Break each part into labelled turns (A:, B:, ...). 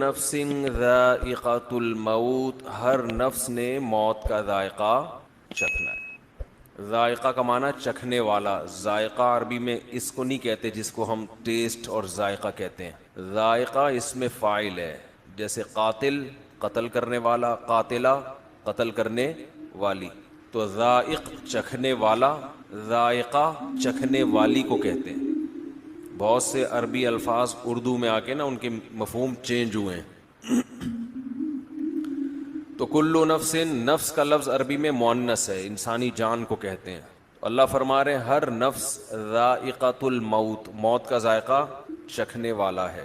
A: نفس ذائقۃ الموت، ہر نفس نے موت کا ذائقہ چکھنا ہے۔ ذائقہ کا معنی چکھنے والا، ذائقہ عربی میں اس کو نہیں کہتے جس کو ہم ٹیسٹ اور ذائقہ کہتے ہیں، ذائقہ اس میں فاعل ہے، جیسے قاتل قتل کرنے والا، قاتلہ قتل کرنے والی، تو ذائق چکھنے والا، ذائقہ چکھنے والی کو کہتے ہیں۔ بہت سے عربی الفاظ اردو میں آ کے نا ان کے مفہوم چینج ہوئے ہیں۔ تو کلو نفس، نفس کا لفظ عربی میں مؤنث ہے، انسانی جان کو کہتے ہیں۔ اللہ فرما رہے ہیں ہر نفس ذائقۃ الموت، موت کا ذائقہ چکھنے والا ہے۔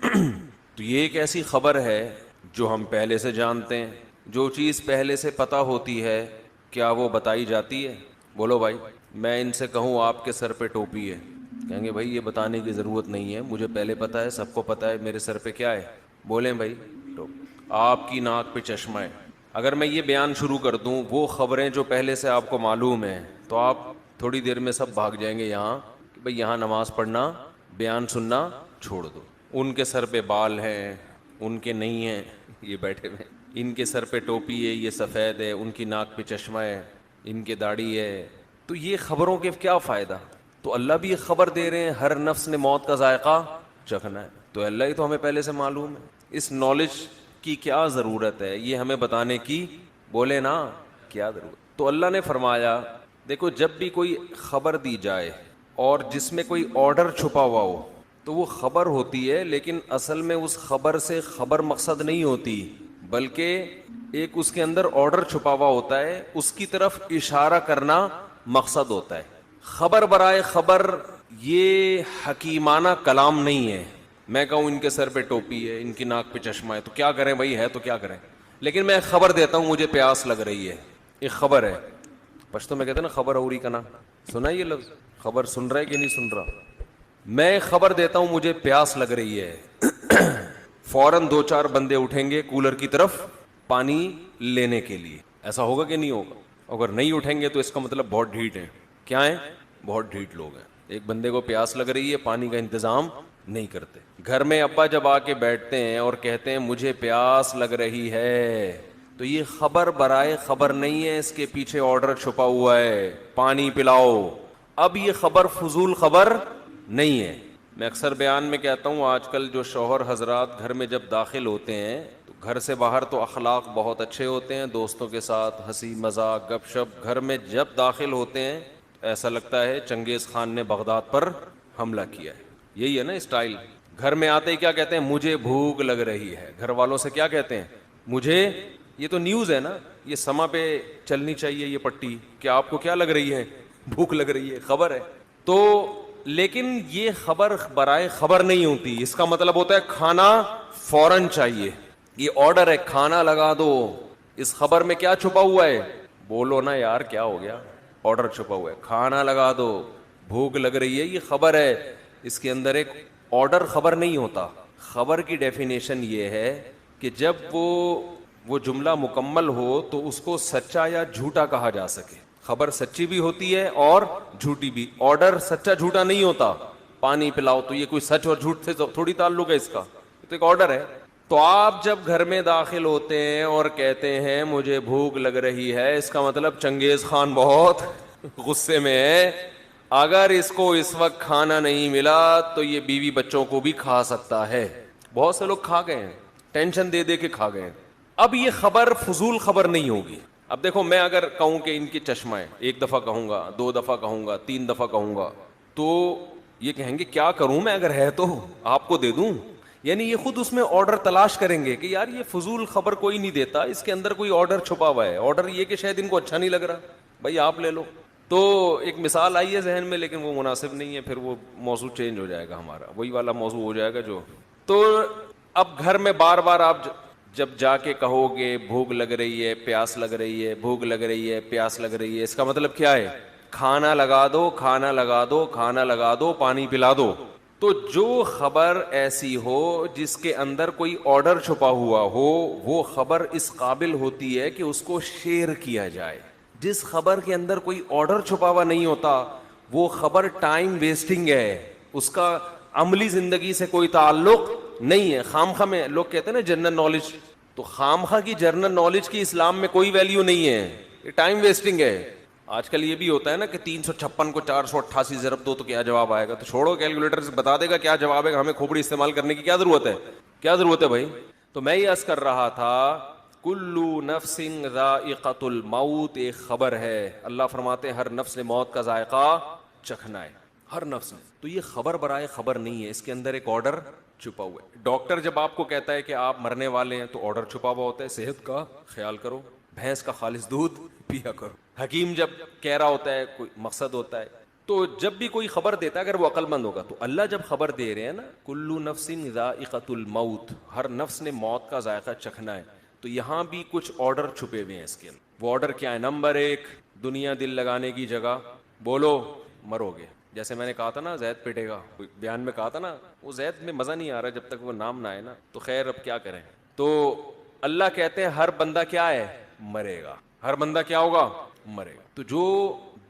A: تو یہ ایک ایسی خبر ہے جو ہم پہلے سے جانتے ہیں۔ جو چیز پہلے سے پتہ ہوتی ہے کیا وہ بتائی جاتی ہے؟ بولو بھائی، میں ان سے کہوں آپ کے سر پہ ٹوپی ہے، کہیں گے بھائی یہ بتانے کی ضرورت نہیں ہے، مجھے پہلے پتہ ہے، سب کو پتہ ہے میرے سر پہ کیا ہے، بولیں بھائی آپ کی ناک پہ چشمہ ہے۔ اگر میں یہ بیان شروع کر دوں وہ خبریں جو پہلے سے آپ کو معلوم ہیں، تو آپ تھوڑی دیر میں سب بھاگ جائیں گے یہاں کہ بھئی یہاں نماز پڑھنا، بیان سننا چھوڑ دو۔ ان کے سر پہ بال ہیں، ان کے نہیں ہیں، یہ بیٹھے ہوئے، ان کے سر پہ ٹوپی ہے، یہ سفید ہے، ان کی ناک پہ چشمہ ہے، ان کے داڑھی ہے، تو یہ خبروں کے کیا فائدہ؟ تو اللہ بھی ایک خبر دے رہے ہیں ہر نفس نے موت کا ذائقہ چکھنا ہے، تو اللہ ہی تو ہمیں پہلے سے معلوم ہے، اس نالج کی کیا ضرورت ہے یہ ہمیں بتانے کی، بولے نا کیا ضرورت؟ تو اللہ نے فرمایا دیکھو جب بھی کوئی خبر دی جائے اور جس میں کوئی آرڈر چھپا ہوا ہو تو وہ خبر ہوتی ہے، لیکن اصل میں اس خبر سے خبر مقصد نہیں ہوتی، بلکہ ایک اس کے اندر آرڈر چھپا ہوا ہوتا ہے، اس کی طرف اشارہ کرنا مقصد ہوتا ہے۔ خبر برائے خبر یہ حکیمانہ کلام نہیں ہے۔ میں کہوں ان کے سر پہ ٹوپی ہے، ان کی ناک پہ چشمہ ہے، تو کیا کریں بھائی، ہے تو کیا کریں؟ لیکن میں ایک خبر دیتا ہوں مجھے پیاس لگ رہی ہے، ایک خبر ہے، پشتو میں کہتے ہیں نا خبر اوری کا نا، سنا یہ لفظ؟ خبر سن رہا ہے کہ نہیں سن رہا؟ میں ایک خبر دیتا ہوں مجھے پیاس لگ رہی ہے، فوراً دو چار بندے اٹھیں گے کولر کی طرف پانی لینے کے لیے، ایسا ہوگا کہ نہیں ہوگا؟ اگر نہیں اٹھیں گے تو اس کا مطلب بہت ڈھیٹ ہیں، کیا ہیں؟ بہت ڈھیٹ لوگ ہیں۔ ایک بندے کو پیاس لگ رہی ہے، پانی کا انتظام نہیں کرتے۔ گھر میں ابا جب آ کے بیٹھتے ہیں اور کہتے ہیں مجھے پیاس لگ رہی ہے، تو یہ خبر برائے خبر نہیں ہے، اس کے پیچھے آرڈر چھپا ہوا ہے، پانی پلاؤ۔ اب یہ خبر فضول خبر نہیں ہے۔ میں اکثر بیان میں کہتا ہوں آج کل جو شوہر حضرات گھر میں جب داخل ہوتے ہیں تو گھر سے باہر تو اخلاق بہت اچھے ہوتے ہیں، دوستوں کے ساتھ ہنسی مذاق گپ شپ، گھر میں جب داخل ہوتے ہیں ایسا لگتا ہے چنگیز خان نے بغداد پر حملہ کیا ہے۔ یہی ہے نا اسٹائل۔ گھر میں آتے ہی کیا کہتے ہیں؟ مجھے بھوک لگ رہی ہے۔ گھر والوں سے کیا کہتے ہیں؟ مجھے، یہ تو نیوز ہے نا، یہ سما پہ چلنی چاہیے یہ پٹی، کہ آپ کو کیا لگ رہی ہے؟ بھوک لگ رہی ہے، خبر ہے۔ تو لیکن یہ خبر برائے خبر نہیں ہوتی، اس کا مطلب ہوتا ہے کھانا فوراً چاہیے، یہ آرڈر ہے کھانا لگا دو۔ اس خبر میں کیا چھپا ہوا ہے؟ بولو نا یار کیا ہو گیا؟ آرڈر چھپا ہوا ہے، کھانا لگا دو، بھوک لگ رہی ہے، یہ خبر ہے۔ اس کے اندر ایک آرڈر خبر نہیں ہوتا۔ خبر کی ڈیفینیشن یہ ہے کہ جب وہ جملہ مکمل ہو تو اس کو سچا یا جھوٹا کہا جا سکے۔ خبر سچی بھی ہوتی ہے اور جھوٹی بھی، آرڈر سچا جھوٹا نہیں ہوتا۔ پانی پلاؤ تو یہ کوئی سچ اور جھوٹ سے تھوڑی تعلق ہے اس کا، تو ایک آرڈر ہے۔ تو آپ جب گھر میں داخل ہوتے ہیں اور کہتے ہیں مجھے بھوک لگ رہی ہے، اس کا مطلب چنگیز خان بہت غصے میں ہے، اگر اس کو اس وقت کھانا نہیں ملا تو یہ بیوی بچوں کو بھی کھا سکتا ہے۔ بہت سے لوگ کھا گئے ہیں، ٹینشن دے دے کے کھا گئے ہیں۔ اب یہ خبر فضول خبر نہیں ہوگی۔ اب دیکھو میں اگر کہوں کہ ان کی چشمہ ہے، ایک دفعہ کہوں گا، دو دفعہ کہوں گا، تین دفعہ کہوں گا، تو یہ کہیں گے کیا کروں میں، اگر ہے تو آپ کو دے دوں؟ یعنی یہ خود اس میں آرڈر تلاش کریں گے کہ یار یہ فضول خبر کوئی نہیں دیتا، اس کے اندر کوئی آرڈر چھپا ہوا ہے۔ آرڈر یہ کہ شاید ان کو اچھا نہیں لگ رہا، بھائی آپ لے لو۔ تو ایک مثال آئی ہے ذہن میں لیکن وہ مناسب نہیں ہے، پھر وہ موضوع چینج ہو جائے گا، ہمارا وہی والا موضوع ہو جائے گا جو۔ تو اب گھر میں بار بار آپ جب جا کے کہو گے بھوک لگ رہی ہے، پیاس لگ رہی ہے، بھوک لگ رہی ہے، پیاس لگ رہی ہے، اس کا مطلب کیا ہے؟ کھانا لگا دو، کھانا لگا دو، کھانا لگا دو، پانی پلا دو۔ تو جو خبر ایسی ہو جس کے اندر کوئی آرڈر چھپا ہوا ہو، وہ خبر اس قابل ہوتی ہے کہ اس کو شیئر کیا جائے۔ جس خبر کے اندر کوئی آرڈر چھپا ہوا نہیں ہوتا وہ خبر ٹائم ویسٹنگ ہے، اس کا عملی زندگی سے کوئی تعلق نہیں ہے. خامخواہ میں لوگ کہتے ہیں نا جنرل نالج, تو خامخواہ کی جنرل نالج کی اسلام میں کوئی ویلیو نہیں ہے, یہ ٹائم ویسٹنگ ہے. آج کل یہ بھی ہوتا ہے نا کہ 356 کو 488 ضرب دو تو کیا جواب آئے گا, تو چھوڑو کیلکولیٹر سے بتا دے گا کیا جواب ہے, ہمیں کھوپڑی استعمال کرنے کی کیا ضرورت ہے, کیا ضرورت ہے بھائی. تو میں یہ عرض کر رہا تھا کلو نفس ذائقۃ الموت, ایک خبر ہے, اللہ فرماتے ہیں ہر نفس نے موت کا ذائقہ چکھنا ہے, ہر نفس نے. تو یہ خبر برائے خبر نہیں ہے, اس کے اندر ایک آرڈر چھپا ہوا ہے. ڈاکٹر جب آپ کو کہتا ہے کہ آپ مرنے والے ہیں تو آرڈر چھپا ہوا ہوتا ہے, صحت کا خیال کرو, بھینس کا خالص دودھ پیا کرو. حکیم جب کہہ رہا ہوتا ہے کوئی مقصد ہوتا ہے, تو جب بھی کوئی خبر دیتا ہے اگر وہ عقل مند ہوگا, تو اللہ جب خبر دے رہے ہیں نا کلو نفس ذائقۃ الموت, ہر نفس نے موت کا ذائقہ چکھنا ہے, تو یہاں بھی کچھ آرڈر چھپے ہوئے ہیں اس کے اندر. وہ آرڈر کیا ہے؟ نمبر 1, دنیا دل لگانے کی جگہ, بولو مرو گے. جیسے میں نے کہا تھا نا زید پٹے گا, بیان میں کہا تھا نا, وہ زید میں مزہ نہیں آ رہا جب تک وہ نام نہ آئے نا, تو خیر اب کیا کریں. تو اللہ کہتے ہیں ہر بندہ کیا ہے, مرے گا, ہر بندہ کیا ہوگا, مرے گا. تو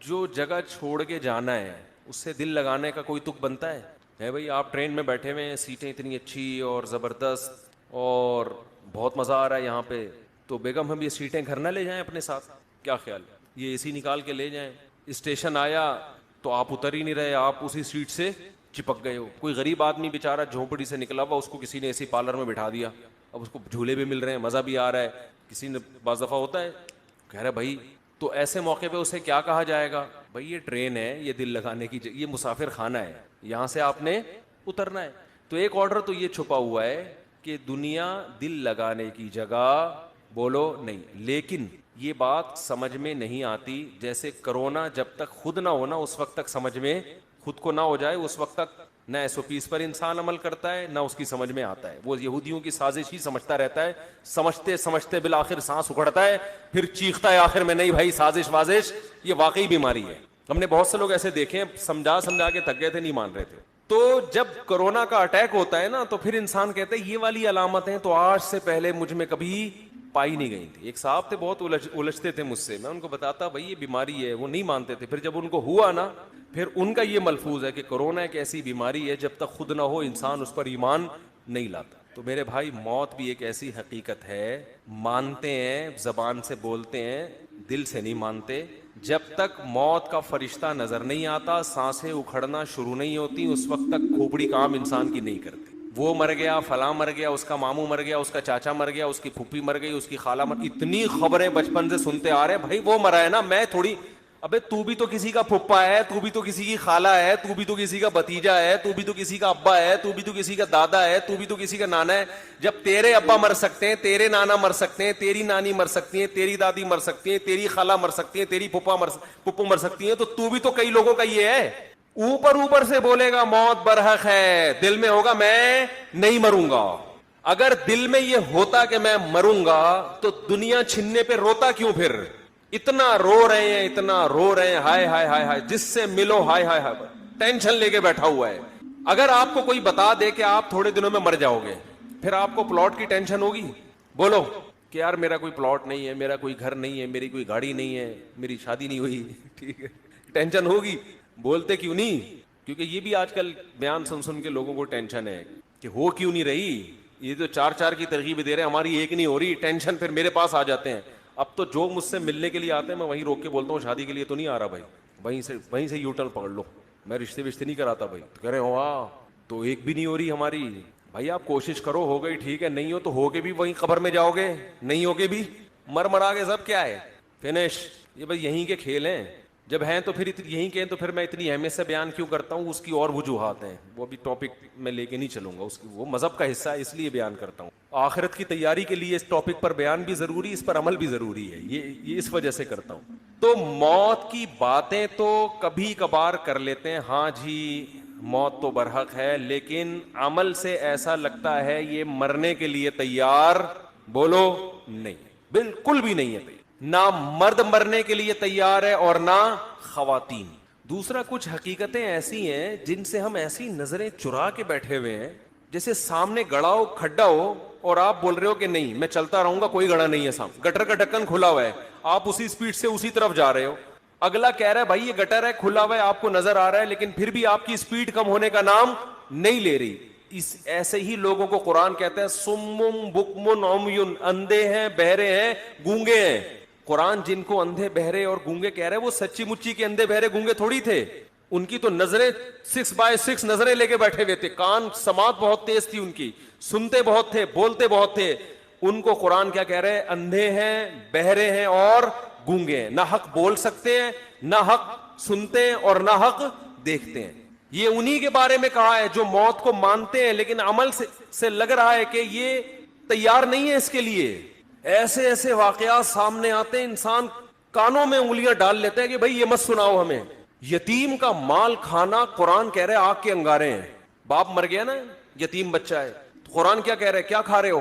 A: جو جگہ چھوڑ کے جانا ہے اس سے دل لگانے کا کوئی تک بنتا ہے بھائی. آپ ٹرین میں بیٹھے ہوئے ہیں, سیٹیں اتنی اچھی اور زبردست اور بہت مزہ آ رہا ہے یہاں پہ, تو بیگم ہم یہ سیٹیں گھر نہ لے جائیں اپنے ساتھ, کیا خیال, یہ اے سی نکال کے لے جائیں. اسٹیشن آیا تو آپ اتر ہی نہیں رہے, آپ اسی سیٹ سے چپک گئے ہو. کوئی غریب آدمی بیچارہ جھونپڑی سے نکلا ہوا, اس کو کسی نے اے سی پارلر میں بٹھا دیا, اب اس کو جھولے بھی مل رہے ہیں, مزہ بھی آ رہا ہے. کسی نے بعض دفعہ ہوتا ہے کہہ رہا بھائی, تو ایسے موقع پہ اسے کیا کہا جائے گا, بھائی یہ ٹرین ہے, یہ دل لگانے کی, یہ مسافر خانہ ہے, یہاں سے آپ نے اترنا ہے. تو ایک آرڈر تو یہ چھپا ہوا ہے کہ دنیا دل لگانے کی جگہ, بولو نہیں. لیکن یہ بات سمجھ میں نہیں آتی, جیسے کرونا جب تک خود نہ ہونا اس وقت تک سمجھ میں, خود کو نہ ہو جائے اس وقت تک نہ SOPs پر انسان عمل کرتا ہے, نہ اس کی سمجھ میں آتا ہے. وہ یہودیوں کی سازش ہی سمجھتا رہتا ہے, سمجھتے سمجھتے بالآخر سانس اکھڑتا ہے, پھر چیختا ہے آخر میں نہیں بھائی سازش وازش, یہ واقعی بیماری ہے. ہم نے بہت سے لوگ ایسے دیکھے ہیں, سمجھا کے تھک گئے تھے, نہیں مان رہے تھے. تو جب کرونا کا اٹیک ہوتا ہے نا, تو پھر انسان کہتا ہے یہ والی علامتیں تو آج سے پہلے مجھ میں کبھی پائی نہیں گئی تھی. ایک صاحب تھے بہت الجھتے تھے مجھ سے, میں ان کو بتاتا بھائی یہ بیماری ہے, وہ نہیں مانتے تھے. پھر جب ان کو ہوا نا, پھر ان کا یہ ملفوظ ہے کہ کرونا ایک ایسی بیماری ہے جب تک خود نہ ہو انسان اس پر ایمان نہیں لاتا. تو میرے بھائی موت بھی ایک ایسی حقیقت ہے, مانتے ہیں زبان سے بولتے ہیں, دل سے نہیں مانتے. جب تک موت کا فرشتہ نظر نہیں آتا, سانسیں اکھڑنا شروع نہیں ہوتی, اس وقت تک کھوپڑی کام انسان کی نہیں کرتی. وہ مر گیا, فلاں مر گیا, اس کا ماموں مر گیا, اس کا چاچا مر گیا, اس کی پھوپھی مر گئی, اس کی خالہ مر, اتنی خبریں بچپن سے سنتے آ رہے ہیں. بھائی وہ مرا ہے نا, میں تھوڑی, ابے تو بھی تو کسی کا پھپھا ہے, تو بھی تو کسی کی خالہ ہے, تو بھی تو کسی کا بھتیجا ہے, تو بھی تو کسی کا ابا ہے, تو بھی تو کسی کا دادا ہے, تو بھی تو کسی کا نانا ہے. جب تیرے ابا مر سکتے ہیں, تیرے نانا مر سکتے ہیں, تیری نانی مر سکتی ہیں, تیری دادی مر سکتی ہیں, تیری خالہ مر سکتی ہے, تیری پھپھو مر سکتی ہیں, تو بھی تو کئی لوگوں کا یہ ہے. اوپر سے بولے گا موت برحق ہے, دل میں ہوگا میں نہیں مروں گا. اگر دل میں یہ ہوتا کہ میں مروں گا تو دنیا چھننے پہ روتا کیوں پھر؟ اتنا رو رہے ہیں, اتنا رو رہے ہیں, ہائے ہائے ہائے ہائے, جس سے ملو ہائے ہائے ہائے, ٹینشن لے کے بیٹھا ہوا ہے. اگر آپ کو کوئی بتا دے کہ آپ تھوڑے دنوں میں مر جاؤ گے, پھر آپ کو پلاٹ کی ٹینشن ہوگی؟ بولو کہ یار میرا کوئی پلاٹ نہیں ہے, میرا کوئی گھر نہیں ہے, میری کوئی گاڑی نہیں ہے, میری شادی نہیں ہوئی, ٹھیک ہے, ٹینشن ہوگی. بولتے کیوں نہیں؟ کیونکہ یہ بھی آج کل بیان سن کے لوگوں کو ٹینشن ہے کہ ہو کیوں نہیں رہی, یہ تو 4 کی ترغیب دے رہے ہیں, ہماری ایک نہیں ہو رہی, ٹینشن پھر میرے پاس آ جاتے ہیں. اب تو جو مجھ سے ملنے کے لیے آتے ہیں میں وہیں روک کے بولتا ہوں شادی کے لیے تو نہیں آ رہا بھائی, وہیں سے یو ٹرن پکڑ لو, میں رشتے نہیں کراتا بھائی. تو کہہ رہے ہو واہ, تو ایک بھی نہیں ہو رہی ہماری. بھائی آپ کوشش کرو, ہو گئی ٹھیک ہے, نہیں ہو تو ہو کے بھی وہیں قبر میں جاؤ گے, نہیں ہو کے بھی مرا کے سب کیا ہے, فنش. یہ بھائی یہیں کے کھیل ہیں, جب ہیں تو پھر یہیں کے, تو پھر میں اتنی اہمیت سے بیان کیوں کرتا ہوں؟ اس کی اور وجوہات ہیں, وہ بھی ٹاپک میں لے کے نہیں چلوں گا, اس کی وہ مذہب کا حصہ ہے اس لیے بیان کرتا ہوں. آخرت کی تیاری کے لیے اس ٹاپک پر بیان بھی ضروری, اس پر عمل بھی ضروری ہے, یہ اس وجہ سے کرتا ہوں. تو موت کی باتیں تو کبھی کبھار کر لیتے ہیں, ہاں جی موت تو برحق ہے, لیکن عمل سے ایسا لگتا ہے یہ مرنے کے لیے تیار, بولو نہیں, بالکل بھی نہیں ہے. نہ مرد مرنے کے لیے تیار ہے اور نہ خواتین. دوسرا کچھ حقیقتیں ایسی ہیں جن سے ہم ایسی نظریں چرا کے بیٹھے ہوئے ہیں, جیسے سامنے گڑا ہو, کھڈا ہو, اور آپ بول رہے ہو کہ نہیں میں چلتا رہوں گا, کوئی گڑا نہیں ہے سامنے, گٹر کا ڈھکن کھلا ہوا ہے, آپ اسی سپیڈ سے اسی طرف جا رہے ہو. اگلا کہہ رہا ہے بھائی یہ گٹر ہے, کھلا ہوا ہے, آپ کو نظر آ رہا ہے, لیکن پھر بھی آپ کی سپیڈ کم ہونے کا نام نہیں لے رہی. اس ایسے ہی لوگوں کو قرآن کہتا ہے سمم بکمن عمیون، اندھے ہیں، بہرے ہیں، گونگے ہیں. قرآن جن کو اندھے بہرے اور گونگے کہہ رہے ہیں وہ سچی مچی کے اندھے بہرے گونگے تھوڑی تھے. ان کی تو نظریں 6x6 نظریں لے کے بیٹھے ہوئے تھے، کان سماعت بہت تیز تھی ان کی، سنتے بہت تھے، بولتے بہت تھے. ان کو قرآن کیا کہہ رہے ہیں؟ اندھے ہیں، بہرے ہیں اور گونگے ہیں. نہ حق بول سکتے ہیں، نہ حق سنتے ہیں اور نہ حق دیکھتے ہیں. یہ انہی کے بارے میں کہا ہے جو موت کو مانتے ہیں لیکن عمل سے لگ رہا ہے کہ یہ تیار نہیں ہے اس کے لیے. ایسے ایسے واقعات سامنے آتے ہیں، انسان کانوں میں انگلیاں ڈال لیتے ہیں کہ بھائی یہ مت سناؤ ہمیں. یتیم کا مال کھانا، قرآن کہہ رہے آگ کے انگارے ہیں. باپ مر گیا نا، یتیم بچہ ہے، تو قرآن کیا کہہ رہے کیا کھا رہے ہو؟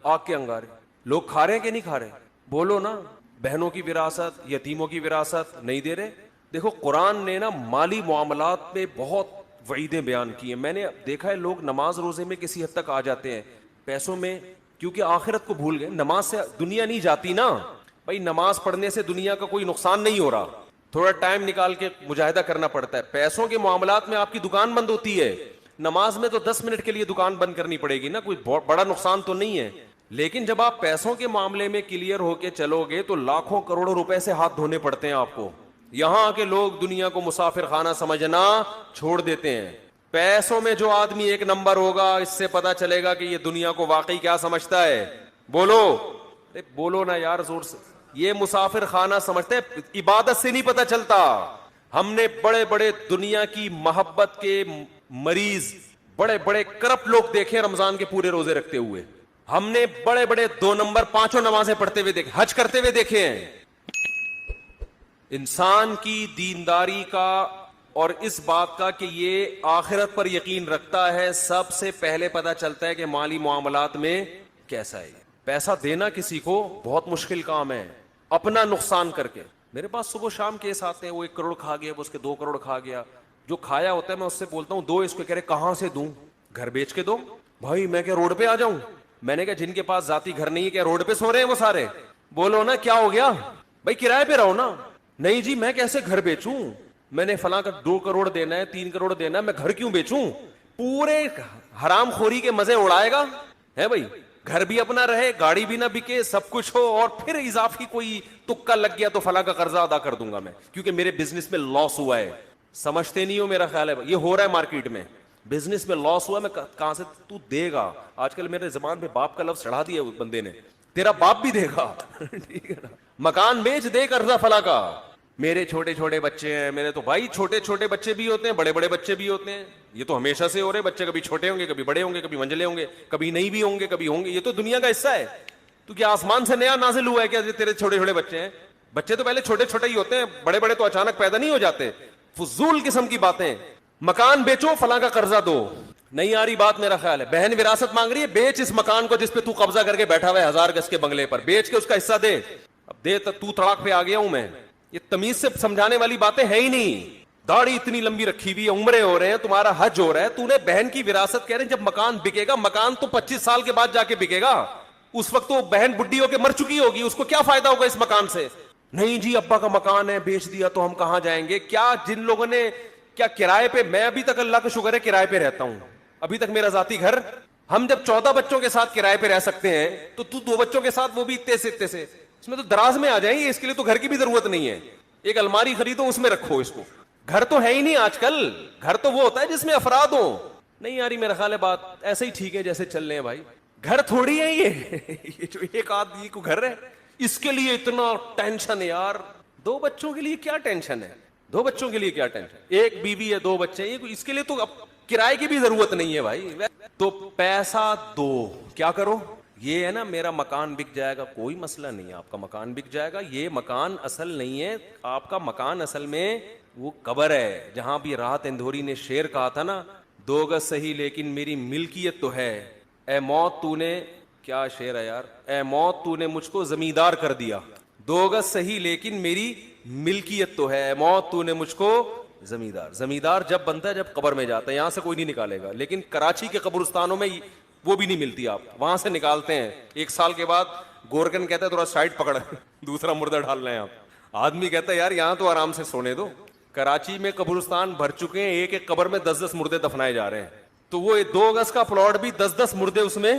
A: آگ کے انگارے. لوگ کھا رہے ہیں کہ نہیں کھا رہے؟ بولو نا. بہنوں کی وراثت، یتیموں کی وراثت نہیں دے رہے. دیکھو قرآن نے نا مالی معاملات پہ بہت وعیدیں بیان کی ہیں. میں نے دیکھا ہے لوگ نماز روزے میں کسی حد تک آ جاتے ہیں، پیسوں میں کیونکہ آخرت کو بھول گئے. نماز سے دنیا نہیں جاتی نا بھائی، نماز پڑھنے سے دنیا کا کوئی نقصان نہیں ہو رہا، تھوڑا ٹائم نکال کے مجاہدہ کرنا پڑتا ہے. پیسوں کے معاملات میں آپ کی دکان بند ہوتی ہے، نماز میں تو 10 منٹ کے لیے دکان بند کرنی پڑے گی نا، کوئی بڑا نقصان تو نہیں ہے. لیکن جب آپ پیسوں کے معاملے میں کلیئر ہو کے چلو گے تو لاکھوں کروڑوں روپے سے ہاتھ دھونے پڑتے ہیں آپ کو. یہاں کے لوگ دنیا کو مسافر خانہ سمجھنا چھوڑ دیتے ہیں. پیسوں میں جو آدمی ایک نمبر ہوگا، اس سے پتا چلے گا کہ یہ دنیا کو واقعی کیا سمجھتا ہے. بولو بولو نا یار زور سے. یہ مسافر خانہ سمجھتے ہیں، عبادت سے نہیں پتا چلتا. ہم نے بڑے بڑے دنیا کی محبت کے مریض، بڑے بڑے کرپٹ لوگ دیکھے رمضان کے پورے روزے رکھتے ہوئے. ہم نے بڑے بڑے 2 نمبر 5 نمازیں پڑھتے ہوئے دیکھے، حج کرتے ہوئے دیکھے ہیں. انسان کی دینداری کا اور اس بات کا کہ یہ آخرت پر یقین رکھتا ہے سب سے پہلے پتا چلتا ہے کہ مالی معاملات میں کیسا ہے. پیسہ دینا کسی کو بہت مشکل کام ہے، اپنا نقصان کر کے. میرے پاس صبح شام کیس آتے ہیں، وہ 1 کروڑ کھا گیا، وہ اس کے 2 کروڑ کھا گیا. جو کھایا ہوتا ہے میں اس سے بولتا ہوں دو اس کو، کہہ رہے کہاں سے دوں؟ گھر بیچ کے دو. بھائی میں کیا روڈ پہ آ جاؤں؟ میں نے کہا جن کے پاس ذاتی گھر نہیں ہے کیا روڈ پہ سو رہے ہیں وہ سارے؟ بولو نا کیا ہو گیا بھائی، کرائے پہ رہو نا. نہیں جی میں کیسے گھر بیچوں، میں نے فلاں کا 2 کروڑ دینا ہے، 3 کروڑ دینا ہے، میں گھر کیوں بیچوں؟ پورے حرام خوری کے مزے اڑائے گا ہے بھائی. گھر بھی اپنا رہے، گاڑی بھی نہ بکے، سب کچھ ہو، اور پھر اضافی کوئی تکا لگ گیا تو فلاں کا قرضہ ادا کر دوں گا میں کیونکہ میرے بزنس میں لاس ہوا ہے. سمجھتے نہیں ہو میرا خیال ہے یہ ہو رہا ہے مارکیٹ میں. بزنس میں لاس ہوا، میں کہاں سے تو دے گا؟ آج کل میرے زبان پہ باپ کا لفظ چڑھا دیا بندے نے، تیرا باپ بھی دے گا. ٹھیک ہے نا، مکان بیچ دے قرضہ فلاں کا. میرے چھوٹے چھوٹے بچے ہیں، میرے تو بھائی چھوٹے چھوٹے بچے بھی ہوتے ہیں، بڑے بڑے بچے بھی ہوتے ہیں. یہ تو ہمیشہ سے ہو رہے، بچے کبھی چھوٹے ہوں گے، کبھی بڑے ہوں گے، کبھی منجلے ہوں گے، کبھی نہیں بھی ہوں گے، کبھی ہوں گے. یہ تو دنیا کا حصہ ہے. تو کیا آسمان سے نیا نازل ہوا ہے کیا تیرے چھوٹے چھوٹے بچے ہیں؟ بچے تو پہلے چھوٹے چھوٹے ہی ہوتے ہیں، بڑے بڑے تو اچانک پیدا نہیں ہو جاتے. فضول قسم کی باتیں. مکان بیچو، فلاں کا قرضہ دو. نہیں آ رہی بات میرا خیال ہے. بہن وراثت مانگ رہی ہے، بیچ اس مکان کو جس پہ تو قبضہ کر کے بیٹھا ہوا ہے 1000 گز کے بنگلے پر، بیچ کے اس کا حصہ دے. اب دے تو تڑاک پہ آ گیا ہوں میں. یہ تمیز سے سمجھانے والی باتیں ہیں ہی نہیں. داڑھی اتنی لمبی رکھی ہوئی ہے، عمرے ہو رہے ہیں، تمہارا حج ہو رہا ہے، تو نے بہن کی وراثت کہہ رہے ہیں. جب مکان بکے گا، مکان تو 25 سال کے بعد جا کے بکے گا. اس وقت تو بہن بڈھی ہو کے مر چکی ہوگی، اس کو کیا فائدہ ہوگا اس مکان سے؟ نہیں جی ابا کا مکان ہے، بیچ دیا تو ہم کہاں جائیں گے؟ کیا جن لوگوں نے کیا کرائے پہ، میں ابھی تک اللہ کا شکر ہے کرائے پہ رہتا ہوں، ابھی تک میرا ذاتی گھر. ہم جب 14 بچوں کے ساتھ کرائے پہ رہ سکتے ہیں تو 2 بچوں کے ساتھ وہ بھی اتنے سے اس میں تو دراز میں آ جائیں گے. اس کے لیے تو گھر کی بھی ضرورت نہیں ہے. ایک الماری خریدو، اس میں رکھو اس کو. گھر تو ہے ہی نہیں آج کل. گھر تو وہ ہوتا ہے جس میں افراد ہو. نہیں آ رہی میرا خیال ہے بات. ایسے ہی ٹھیک ہے جیسے چل رہے ہیں بھائی. گھر تھوڑی ہے یہ جو ایک آدمی کو گھر ہے اس کے لیے اتنا ٹینشن ہے یار. 2 بچوں کے لیے کیا ٹینشن ہے؟ 2 بچوں کے لیے کیا ٹینشن؟ ایک بیوی ہے، 2 بچے ہیں، اس کے لیے تو کرائے کی بھی ضرورت نہیں ہے بھائی. تو پیسہ دو، کیا کرو؟ یہ ہے نا میرا مکان بک جائے گا، کوئی مسئلہ نہیں ہے، آپ کا مکان بک جائے گا. یہ مکان اصل نہیں ہے آپ کا. مکان اصل میں وہ قبر ہے جہاں بھی راحت اندھوری نے شعر کہا تھا نا، 2 گز صحیح لیکن میری ملکیت تو ہے. اے موت تو نے، کیا شعر ہے یار، اے موت تو نے مجھ کو زمیندار کر دیا. 2 گز صحیح لیکن میری ملکیت تو ہے. اے موت تو نے مجھ کو زمیندار. زمیندار جب بنتا ہے جب قبر میں جاتا ہے، یہاں سے کوئی نہیں نکالے گا. لیکن کراچی کے قبرستانوں میں وہ بھی نہیں ملتی، آپ وہاں سے نکالتے ہیں. 1 سال کے بعد گورکن کہتا ہے تھوڑا سائڈ پکڑ دوسرا مردہ ڈالنا ہے. آپ آدمی کہتا ہے یار یہاں تو آرام سے سونے دو. کراچی میں قبرستان بھر چکے ہیں، ایک ایک قبر میں 10-10 مردے دفنائے جا رہے ہیں. تو وہ 2 گز کا پلاٹ بھی 10 مردے اس میں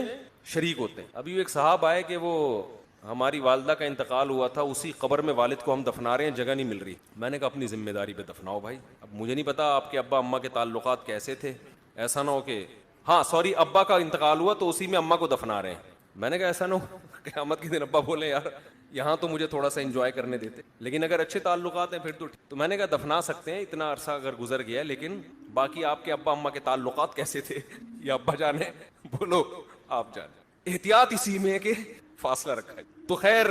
A: شریک ہوتے ہیں. ابھی ایک صاحب آئے کہ وہ ہماری والدہ کا انتقال ہوا تھا, اسی قبر میں والد کو ہم دفنا رہے ہیں, جگہ نہیں مل رہی. میں نے کہا اپنی ذمہ داری پہ دفناؤ بھائی. اب مجھے نہیں پتا آپ کے ابا اماں کے تعلقات کیسے تھے, ایسا نہ ہو کہ ابا کا انتقال ہوا تو اسی میں اماں کو دفنا رہے ہیں. میں نے کہا ایسا نہ ہو قیامت کے دن ابا بولے یار یہاں تو مجھے تھوڑا سا انجوائے کرنے دیتے, لیکن اگر اچھے تعلقات ہیں پھر تو میں نے کہا دفنا سکتے ہیں, اتنا عرصہ اگر گزر گیا, لیکن باقی آپ کے ابا اماں کے تعلقات کیسے تھے یا ابا جانے بولو آپ جانے. احتیاط اسی میں ہے کہ فاصلہ رکھا ہے. تو خیر,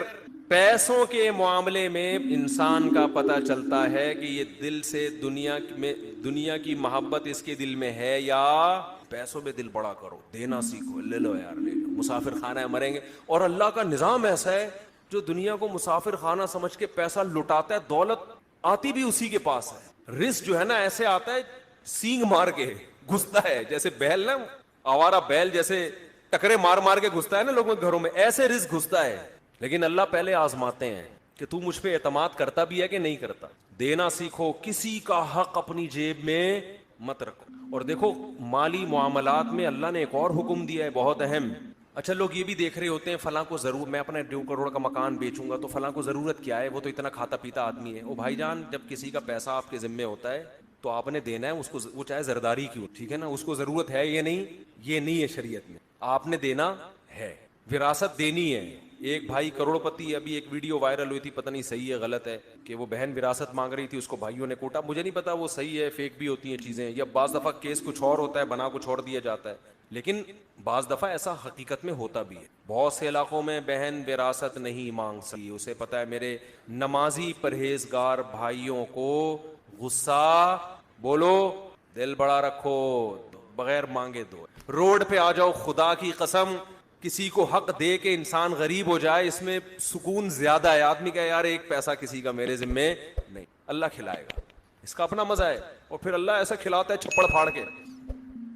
A: پیسوں کے معاملے میں انسان کا پتہ چلتا ہے کہ یہ دل سے دنیا کی محبت اس کے دل میں ہے, یا پیسوں میں دل بڑا کرو, دینا سیکھو, لے لو یار لے لو, مسافر خانہ ہے مریں گے. اور اللہ کا نظام ایسا ہے جو دنیا کو مسافر خانہ سمجھ کے پیسہ لٹاتا ہے, دولت آتی بھی اسی کے پاس ہے. رزق جو ہے نا ایسے آتا ہے سینگ مار کے گھستا ہے, جیسے بیل نا, آوارہ بیل جیسے ٹکرے مار مار کے گھستا ہے نا لوگوں کے گھروں میں, ایسے رزق گھستا ہے. لیکن اللہ پہلے آزماتے ہیں کہ تو مجھ پہ اعتماد کرتا بھی ہے کہ نہیں کرتا. دینا سیکھو, کسی کا حق اپنی جیب میں مت رکھو. اور دیکھو مالی معاملات میں اللہ نے ایک اور حکم دیا ہے بہت اہم. اچھا لوگ یہ بھی دیکھ رہے ہوتے ہیں فلاں کو ضرور, میں اپنا 2 کروڑ کا مکان بیچوں گا تو فلاں کو ضرورت کیا ہے, وہ تو اتنا کھاتا پیتا آدمی ہے. او بھائی جان, جب کسی کا پیسہ آپ کے ذمے ہوتا ہے تو آپ نے دینا ہے اس کو, وہ چاہے زرداری کی ہو, ٹھیک ہے نا, اس کو ضرورت ہے یہ نہیں ہے شریعت میں, آپ نے دینا ہے, وراثت دینی ہے. ایک بھائی کروڑ پتی, ابھی ایک ویڈیو وائرل ہوئی تھی, پتہ نہیں صحیح ہے غلط ہے, کہ وہ بہن وراثت مانگ رہی تھی, اس کو بھائیوں نے کوٹا. مجھے نہیں پتا وہ صحیح ہے, فیک بھی ہوتی ہیں چیزیں, یا بعض دفعہ کیس کچھ اور ہوتا ہے بنا کچھ اور دیا جاتا ہے, لیکن بعض دفعہ ایسا حقیقت میں ہوتا بھی ہے. بہت سے علاقوں میں بہن وراثت نہیں مانگ سکی, اسے پتا ہے میرے نمازی پرہیزگار بھائیوں کو غصہ, بولو دل بڑا رکھو, بغیر مانگے دو. روڈ پہ آ جاؤ, خدا کی قسم کسی کو حق دے کے انسان غریب ہو جائے, اس میں سکون زیادہ ہے. آدمی کا یار ایک پیسہ کسی کا میرے ذمے نہیں, اللہ کھلائے گا, اس کا اپنا مزہ ہے. اور پھر اللہ ایسا کھلاتا ہے چھپڑ پھاڑ کے.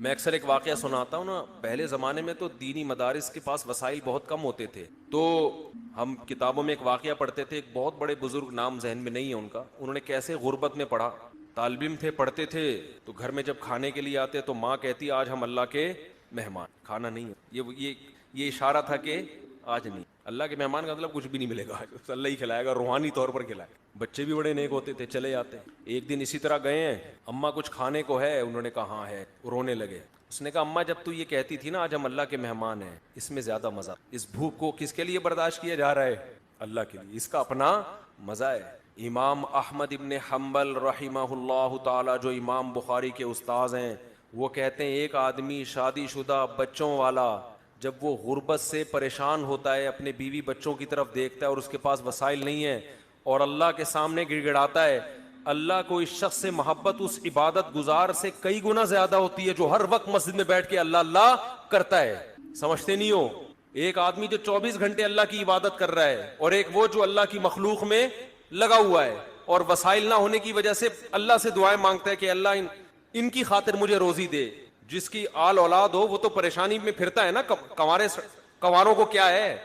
A: میں اکثر ایک واقعہ سناتا ہوں نا, پہلے زمانے میں تو دینی مدارس کے پاس وسائل بہت کم ہوتے تھے, تو ہم کتابوں میں ایک واقعہ پڑھتے تھے. ایک بہت بڑے بزرگ, نام ذہن میں نہیں ہے ان کا, انہوں نے کیسے غربت میں پڑھا. طالب علم تھے, پڑھتے تھے, تو گھر میں جب کھانے کے لیے آتے تو ماں کہتی آج ہم اللہ کے مہمان, کھانا نہیں ہے. یہ اشارہ تھا کہ آج نہیں, اللہ کے مہمان کا مطلب کچھ بھی نہیں ملے گا, اللہ ہی کھلائے گا, روحانی طور پر کھلائے. بچے بھی بڑے نیک ہوتے تھے, چلے جاتے. ایک دن اسی طرح گئے ہیں, اماں کچھ کھانے کو ہے, انہوں نے کہا ہاں ہے, رونے لگے. اس نے کہا اماں جب تو یہ کہتی تھی نا آج ہم اللہ کے مہمان ہیں, اس میں زیادہ مزہ, اس بھوک کو کس کے لیے برداشت کیا جا رہا ہے, اللہ کے لیے, اس کا اپنا مزہ ہے. امام احمد ابن حنبل رحمہ اللہ تعالی, جو امام بخاری کے استاذ ہیں, وہ کہتے ہیں ایک آدمی شادی شدہ بچوں والا جب وہ غربت سے پریشان ہوتا ہے, اپنے بیوی بچوں کی طرف دیکھتا ہے اور اس کے پاس وسائل نہیں ہے, اور اللہ کے سامنے گڑ گڑاتا ہے, اللہ کو اس شخص سے محبت اس عبادت گزار سے کئی گنا زیادہ ہوتی ہے جو ہر وقت مسجد میں بیٹھ کے اللہ اللہ کرتا ہے. سمجھتے نہیں ہو, ایک آدمی جو 24 گھنٹے اللہ کی عبادت کر رہا ہے, اور ایک وہ جو اللہ کی مخلوق میں لگا ہوا ہے, اور وسائل نہ ہونے کی وجہ سے اللہ سے دعائیں مانگتا ہے کہ اللہ ان کی خاطر مجھے روزی دے. جس کی آل اولاد ہو وہ تو پریشانی میں پھرتا ہے نا, کنواروں کو کیا ہے,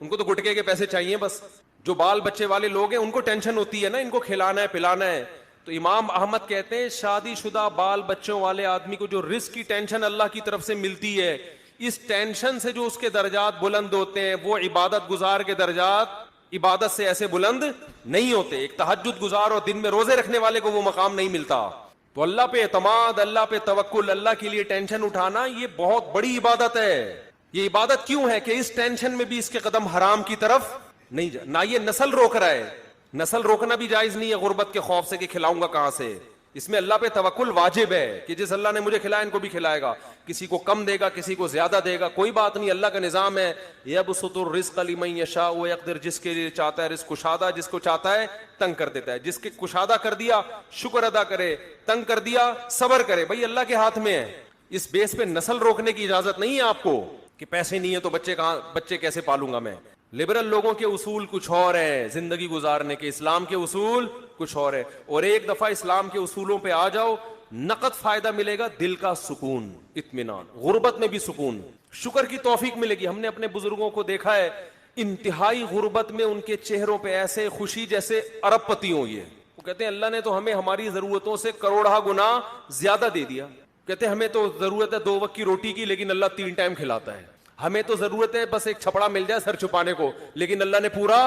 A: ان کو تو گٹکے کے پیسے چاہیے بس. جو بال بچے والے لوگ ہیں ان کو ٹینشن ہوتی ہے نا, ان کو کھلانا ہے پلانا ہے. تو امام احمد کہتے ہیں شادی شدہ بال بچوں والے آدمی کو جو رزق کی ٹینشن اللہ کی طرف سے ملتی ہے, اس ٹینشن سے جو اس کے درجات بلند ہوتے ہیں, وہ عبادت گزار کے درجات عبادت سے ایسے بلند نہیں ہوتے. ایک تہجد گزار اور دن میں روزے رکھنے والے کو وہ مقام نہیں ملتا. تو اللہ پہ اعتماد, اللہ پہ توکل, اللہ کے لیے ٹینشن اٹھانا, یہ بہت بڑی عبادت ہے. یہ عبادت کیوں ہے کہ اس ٹینشن میں بھی اس کے قدم حرام کی طرف نہیں جا. نہ یہ نسل روک رہا ہے, نسل روکنا بھی جائز نہیں ہے غربت کے خوف سے کہ کھلاؤں گا کہاں سے. اس میں اللہ پہ توکل واجب ہے کہ جس اللہ نے مجھے کھلایا ان کو بھی کھلائے گا, کسی کو کم دے گا کسی کو زیادہ دے گا, کوئی بات نہیں, اللہ کا نظام ہے. یبسط الرزق لمن یشاء ویقدر, جس کے لیے چاہتا ہے رزق کشادہ, جس کو چاہتا ہے تنگ کر دیتا ہے. جس کے کشادہ کر دیا شکر ادا کرے, تنگ کر دیا صبر کرے, بھائی اللہ کے ہاتھ میں ہے. اس بیس پہ نسل روکنے کی اجازت نہیں ہے آپ کو کہ پیسے نہیں ہے تو بچے کیسے پالوں گا میں. لبرل لوگوں کے اصول کچھ اور ہیں زندگی گزارنے کے, اسلام کے اصول کچھ اور ہے. اور ایک دفعہ اسلام کے اصولوں پہ آ جاؤ, نقد فائدہ ملے گا, دل کا سکون, اطمینان, غربت میں بھی سکون, شکر کی توفیق ملے گی. ہم نے اپنے بزرگوں کو دیکھا ہے انتہائی غربت میں ان کے چہروں پہ ایسے خوشی جیسے ارب پتی ہوں. یہ وہ کہتے ہیں اللہ نے تو ہمیں ہماری ضرورتوں سے کروڑہ گنا زیادہ دے دیا. کہتے ہیں ہمیں تو ضرورت ہے 2 وقت کی روٹی کی لیکن اللہ 3 ٹائم کھلاتا ہے. ہمیں تو ضرورت ہے بس ایک چھپڑا مل جائے سر چھپانے کو لیکن اللہ نے پورا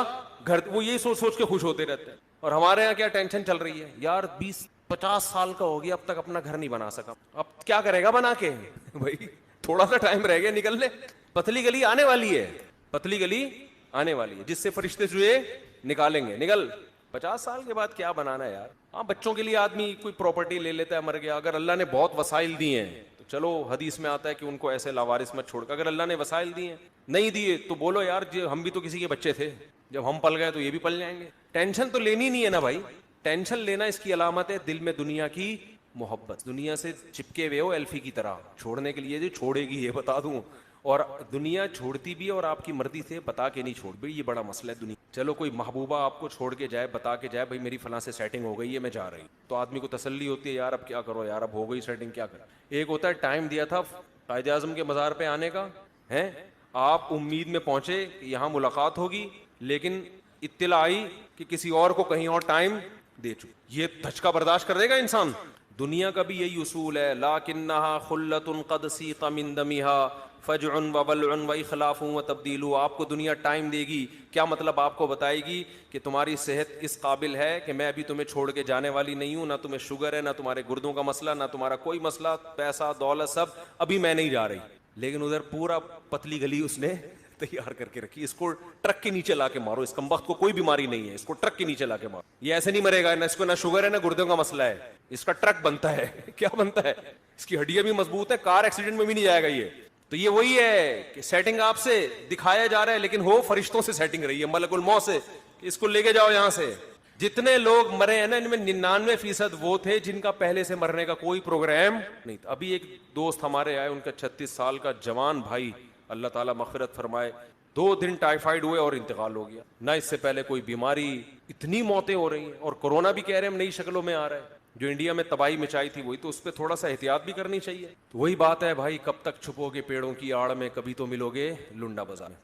A: گھر. وہ یہی سوچ سوچ کے خوش ہوتے رہتے ہیں. اور ہمارے یہاں کیا ٹینشن چل رہی ہے یار, 20-50 سال کا ہو گیا اب تک اپنا گھر نہیں بنا سکا, اب کیا کرے گا بنا کے. بھائی تھوڑا سا ٹائم رہ گیا نکلنے, پتلی گلی آنے والی ہے, پتلی گلی آنے والی ہے جس سے فرشتے چوہے نکالیں گے. نکل 50 سال کے بعد کیا بنانا ہے یار. ہاں بچوں کے لیے آدمی کوئی پراپرٹی لے لیتا ہے, مر گیا, اگر اللہ نے بہت وسائل دیے ہیں تو چلو حدیث میں آتا ہے کہ ان کو ایسے لاوارث مت چھوڑ کر. اگر اللہ نے وسائل دیے ہیں, نہیں دیے تو بولو یار ہم بھی تو کسی کے بچے تھے, جب ہم پل گئے تو یہ بھی پل جائیں گے. ٹینشن تو لینی نہیں ہے نا بھائی. ٹینشن لینا اس کی علامت ہے دل میں دنیا کی محبت, دنیا سے چپکے ہوئے ہو ایلفی کی طرح. چھوڑنے کے لیے جو چھوڑے گی یہ بتا دوں, اور دنیا چھوڑتی بھی اور آپ کی مرضی سے بتا کے نہیں چھوڑ بھی, یہ بڑا مسئلہ ہے دنیا. چلو کوئی محبوبہ آپ کو چھوڑ کے جائے, بتا کے جائے بھائی میری فلاں سے سیٹنگ ہو گئی ہے میں جا رہی ہوں, تو آدمی کو تسلی ہوتی ہے یار اب کیا کرو یار, اب ہو گئی سیٹنگ کیا کریں. ایک ہوتا ہے ٹائم دیا تھا قائد اعظم کے مزار پہ آنے کا ہے, آپ امید میں پہنچے کہ یہاں ملاقات ہوگی لیکن اطلاع آئی کہ کسی اور کو کہیں اور ٹائم دے چکے. یہ دھچکا برداشت کر دے گا انسان. دنیا کا بھی یہی اصول ہے, لاکنھا خلۃ قد سیق من دمھا فجع وبلع واخلاف وتبدیل. آپ کو دنیا ٹائم دے گی, کیا مطلب آپ کو بتائے گی کہ تمہاری صحت اس قابل ہے کہ میں ابھی تمہیں چھوڑ کے جانے والی نہیں ہوں, نہ تمہیں شوگر ہے, نہ تمہارے گردوں کا مسئلہ, نہ تمہارا کوئی مسئلہ, پیسہ دولت سب, ابھی میں نہیں جا رہی. لیکن ادھر پورا پتلی گلی اس نے تیار کر کے رکھی, اس کو ٹرک کے نیچے لا کے مارو, اس کمبخت کو کوئی بیماری نہیں ہے, اس کو ٹرک کے نیچے لا کے مارو. یہ ایسے نہیں مرے گا, نہ اس کو نہ شوگر ہے نہ گردوں کا مسئلہ ہے, اس کا ٹرک بنتا ہے. کیا بنتا ہے, اس کی ہڈیاں بھی مضبوط ہے, کار ایکسیڈنٹ میں بھی نہیں جائے گا یہ. تو یہ وہی ہے کہ سیٹنگ آپ سے دکھایا جا رہا ہے لیکن ہو فرشتوں سے سیٹنگ رہی ہے, ملک الموت سے, کہ اس کو لے کے جاؤ یہاں سے. جتنے لوگ مرے ہیں نا ان میں 99% وہ تھے جن کا پہلے سے مرنے کا کوئی پروگرام نہیں تھا. ابھی ایک دوست ہمارے آئے, ان کا 36 سال کا جوان بھائی, اللہ تعالیٰ مغفرت فرمائے, 2 دن ٹائیفائڈ ہوئے اور انتقال ہو گیا. نہ اس سے پہلے کوئی بیماری, اتنی موتیں ہو رہی ہیں, اور کورونا بھی کہہ رہے ہیں نئی شکلوں میں آ رہا ہے. جو انڈیا میں تباہی مچائی تھی وہی تو, اس پہ تھوڑا سا احتیاط بھی کرنی چاہیے. تو وہی بات ہے بھائی, کب تک چھپو گے پیڑوں کی آڑ میں, کبھی تو ملو گے لنڈا بازار میں.